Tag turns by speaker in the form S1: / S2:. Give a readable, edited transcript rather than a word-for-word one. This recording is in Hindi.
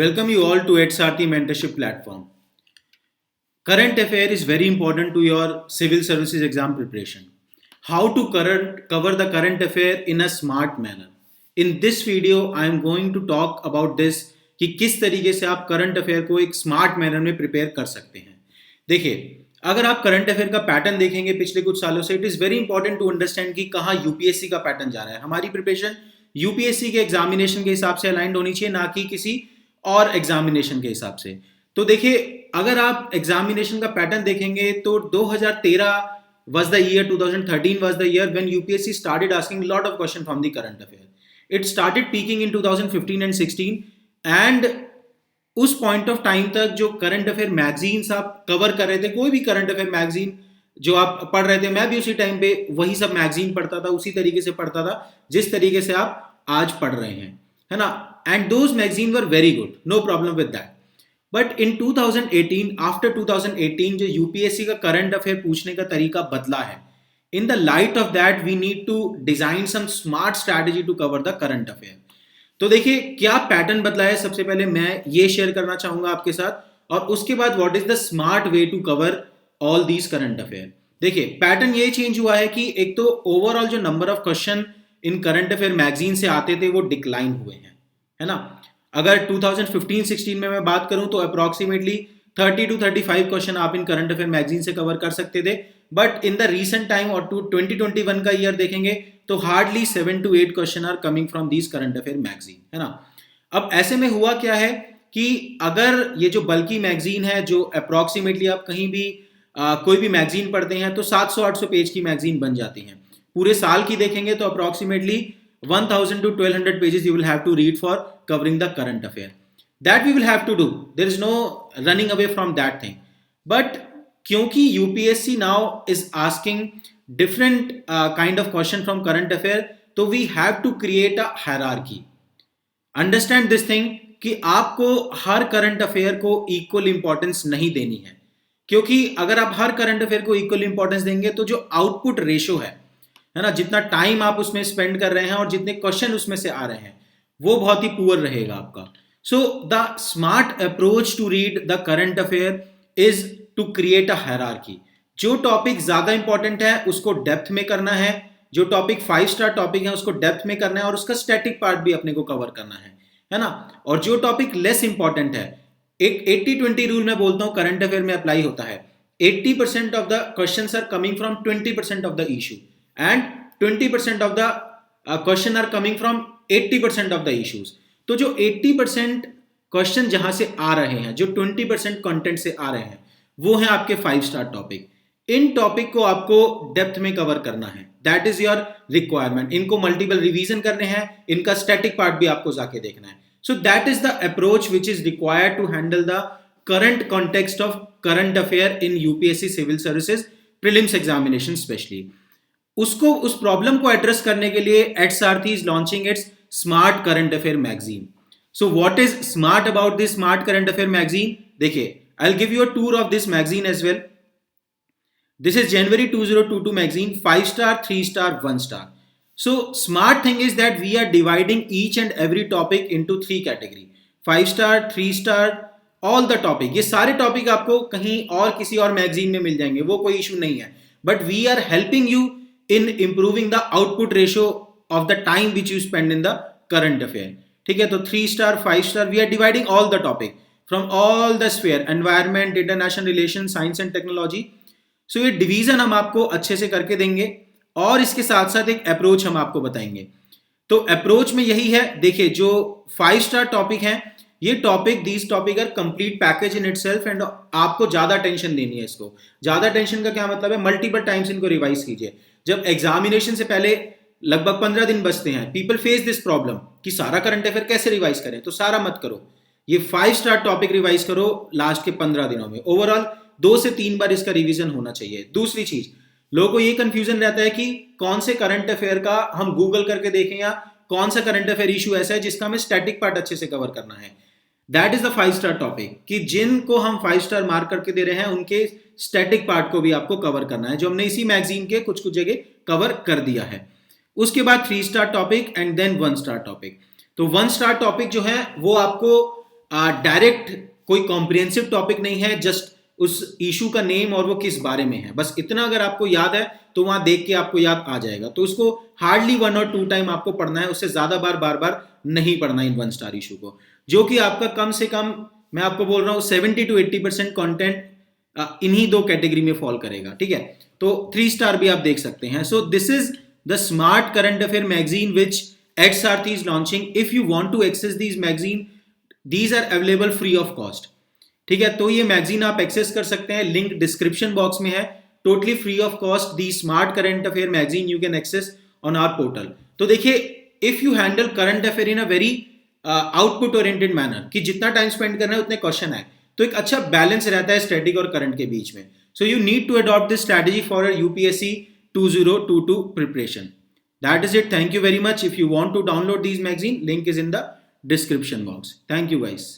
S1: Welcome you all to HRT Mentorship Platform. Current affair is very important to your civil services exam preparation. How to cover the current affair in a smart manner. In this video, I am going to talk about this कि किस तरीके से आप करंट अफेयर को एक स्मार्ट मैनर में प्रिपेयर कर सकते हैं. देखिए, अगर आप करंट अफेयर का पैटर्न देखेंगे पिछले कुछ सालों से, it is very important to understand कि कहाँ यूपीएससी का पैटर्न जा रहा है. हमारी प्रिपरेशन यूपीएससी के एग्जामिनेशन के हिसाब से अलाइंड होनी चाहिए, ना कि किसी और एग्जामिनेशन के हिसाब से. तो देखिए, अगर आप एग्जामिनेशन का पैटर्न देखेंगे तो 2013 was the year, 2013 was the year when UPSC started asking a lot of questions from the current affair. It started peaking in 2015 and 16 and उस पॉइंट ऑफ टाइम तक जो करंट अफेयर मैगजीन्स आप कवर कर रहे थे, कोई भी करंट अफेयर मैगजीन जो आप पढ़ रहे थे, मैं भी उसी टाइम पे वही सब मैगजीन पढ़ता था, उसी तरीके से पढ़ता था जिस तरीके से आप आज पढ़ रहे हैं, है ना. And those magazine were very good, no problem with that. But in 2018, after 2018 जो यूपीएससी का करंट अफेयर पूछने का तरीका बदला है, in the light of that we need to design some smart strategy to cover the current affair. तो देखिए, क्या पैटर्न बदला है, सबसे पहले मैं ये शेयर करना चाहूंगा आपके साथ, और उसके बाद what is the smart way to cover all these current affair. देखिए, पैटर्न ये चेंज हुआ है कि एक तो ओवरऑल जो number of question in current affair magazine से आते थे वो डिक्लाइन हुए हैं, है ना. अगर 2015-16 में मैं बात करूं तो अप्रोक्सीमेटली 30 to 35 क्वेश्चन आप इन करंट अफेयर मैगजीन से कवर कर सकते थे. But in the recent time और 2021 का ईयर देखेंगे तो hardly 7 to 8 question are coming from these current affair magazine, है ना. अब ऐसे में हुआ क्या है कि अगर ये जो बल्कि मैगजीन है, जो अप्रोक्सीमेटली आप कहीं भी कोई भी मैगजीन पढ़ते हैं तो 700-800 पेज की मैगजीन बन जाती हैं. पूरे साल की देखेंगे तो approximately 1000 to 1200 pages you will have to read for covering the current affair. That we will have to do. There is no running away from that thing. But क्योंकि UPSC now is asking different kind of question from current affair, तो we have to create a hierarchy. Understand this thing कि आपको हर करंट अफेयर को इक्वल इंपॉर्टेंस नहीं देनी है, क्योंकि अगर आप हर करंट अफेयर को इक्वल इंपॉर्टेंस देंगे तो जो आउटपुट रेशो है ना, जितना टाइम आप उसमें स्पेंड कर रहे हैं और जितने क्वेश्चन उसमें से आ रहे हैं, वो बहुत ही पुअर रहेगा आपका. So the smart approach to read the current affair is to create a hierarchy. जो टॉपिक ज्यादा इंपॉर्टेंट है उसको डेप्थ में करना है, जो टॉपिक 5 स्टार टॉपिक है उसको डेप्थ में करना है, और उसका स्टैटिक पार्ट भी अपने को कवर करना है ना. और जो टॉपिक लेस इंपॉर्टेंट है, एक 80-20 रूल मैं बोलता हूं करंट अफेयर में अप्लाई होता है. 80% of the questions are coming from 20% of the issue and 20% of the question are coming from 80% of the issues. तो जो 80% क्वेश्चन जहां से आ रहे हैं, जो 20% कंटेंट से आ रहे हैं, वो है आपके 5 स्टार टॉपिक. इन टॉपिक को आपको डेप्थ में कवर करना है, दैट इज योर रिक्वायरमेंट. इनको मल्टीपल रिवीजन करने हैं, इनका स्टैटिक पार्ट भी आपको जाके देखना है. So that is the approach which is required to handle the current context of current affair in UPSC civil services prelims examination specially. उसको, उस प्रॉब्लम को एड्रेस करने के लिए HRT is launching its Smart Current Affair magazine. So what is smart about this Smart Current Affair magazine? देखिए, I'll give you a tour of this magazine as well. This is January 2022 magazine, 5 star, 3 star, 1 star. So smart thing is that we are dividing each and every topic into 3 category. 5 star, 3 star, all the topic. ये सारे टॉपिक आपको कहीं और किसी और मैगजीन में मिल जाएंगे, वो कोई इशू नहीं है. But we are helping you in improving the output ratio of the time which you spend in the current affair. ठीक है, तो 3 star, 5 star, we are dividing all the topic from all the sphere, environment, international relations, science and technology. So ये डिवीजन हम आपको अच्छे से करके देंगे, और इसके साथ साथ एक अप्रोच हम आपको बताएंगे. तो अप्रोच में यही है. देखिए, जो 5 स्टार टॉपिक है, ये topic, these topic are complete package in itself, and आपको ज्यादा टेंशन लेनी है. इसको ज्यादा टेंशन का क्या मतलब है, मल्टीपल टाइम्स इनको रिवाइज कीजिए. जब एग्जामिनेशन से पहले लगभग 15 दिन बचते हैं, पीपल फेस दिस प्रॉब्लम कि सारा करंट अफेयर कैसे रिवाइज करें. तो सारा मत करो, ये 5 स्टार टॉपिक रिवाइज करो लास्ट के 15 दिनों में. ओवरऑल 2 से 3 बार इसका रिवीजन होना चाहिए. दूसरी चीज, लोगों को ये कंफ्यूजन रहता है कि कौन से करंट अफेयर का हम गूगल करके देखें, या कौन सा करंट अफेयर इशू ऐसा है जिसका हमें स्टैटिक पार्ट अच्छे से कवर करना है. That is the 5 star topic, कि जिनको हम 5 स्टार मार्क करके दे रहे हैं उनके स्टैटिक पार्ट को भी आपको कवर करना है, जो हमने इसी मैगजीन के कुछ कुछ जगह कवर कर दिया है. उसके बाद 3 star topic and then 1 star topic. तो 1 स्टार टॉपिक जो है वो आपको डायरेक्ट कोई कॉम्प्रिहेंसिव टॉपिक नहीं है, जस्ट उस इशू का नेम और वो किस बारे में है, बस इतना अगर आपको याद है तो वहां देख के आपको याद आ जाएगा। तो उसको हार्डली 1 और 2 टाइम आपको पढ़ना है, उससे ज्यादा बार बार नहीं पढ़ना इन 1 स्टार इशू को, जो कि आपका कम से कम मैं आपको बोल रहा हूँ 70 to 80% कॉन्टेंट इन्हीं 2 कैटेगरी में फॉल करेगा, ठीक है। तो 3 स्टार भी आप देख सकते हैं। So this is the smart current affair magazine which XRT is launching. If you want to access these magazine, these are available free of cost, ठीक है। तो ये मैगजीन आप एक्सेस कर सकते हैं, लिंक डिस्क्रिप्शन बॉक्स में है, totally free of cost. The smart current affair magazine you can access on our portal. तो देखिए, if you handle current affair in a very output oriented manner, कि जितना टाइम स्पेंड करना है उतने क्वेश्चन है, तो एक अच्छा बैलेंस रहता है स्टैटिक और करंट के बीच में। So you need to adopt this strategy for UPSC 2022 preparation. That is it. Thank you very much. If you want to download these magazine, link is in the description box. Thank you guys.